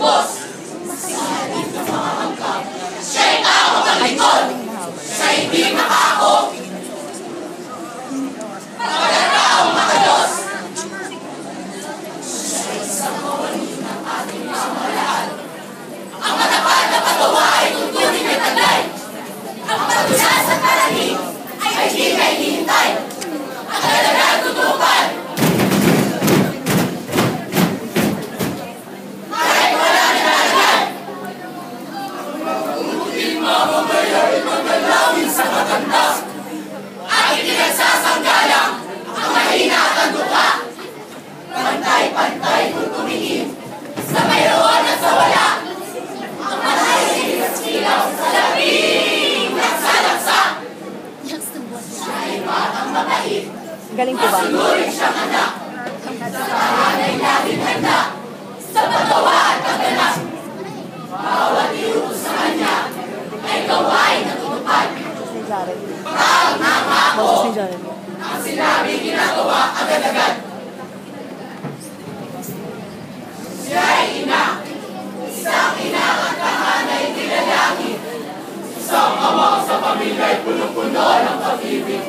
ubos. Sinalip ng mga hanggang, siya'y tawag ang lingkod. Siya'y hindi makako. Magandang mga Diyos. Siya'y isang kawali ng ating pamahalaan. Ang matapat na pagawa ay tuntunin ng taglay. Ang pagtula sa paraling ay di kay hihintay. Ang talagang tutupan. Kahit wala na nalagyan. Mabuting mamamayan ay magalawin sa maganda. At ipinagsasanggalang ang mahina at ang duka. Pantay-pantay kung tumingin sa mayroon at sa wala. Ang malalim at silaw sa labing laksa-laksa. Siya'y batang mabait. Galing ko ba? Masunurin siyang anak. Sa kahanay laging handa. Sa paggawa at pagganap. Bawat iutos sa kanya ay gawain na tutupad. Si Jared. Pag nangako, Boses ni Jared. ang sinabi ginagawa agad-agad. Siya'y ina. Isang ina at kahanay nilalaki. Isang ama sa pamilya'y punong-puno ng pag-ibig.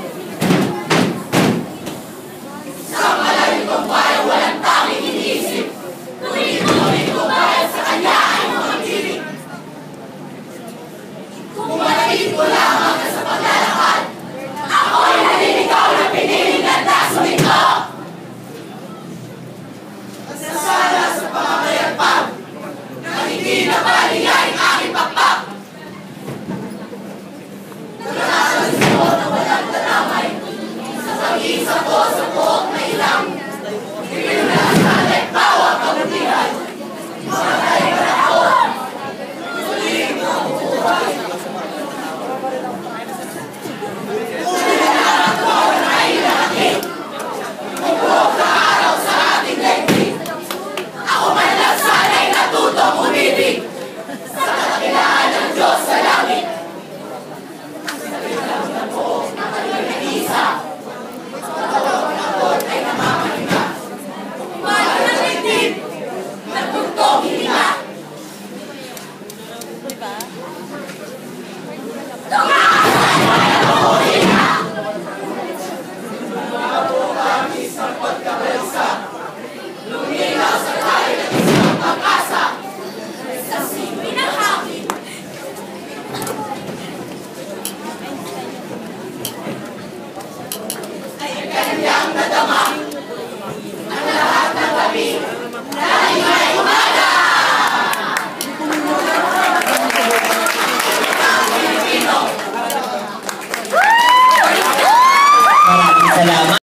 Sa malalim ng bayan.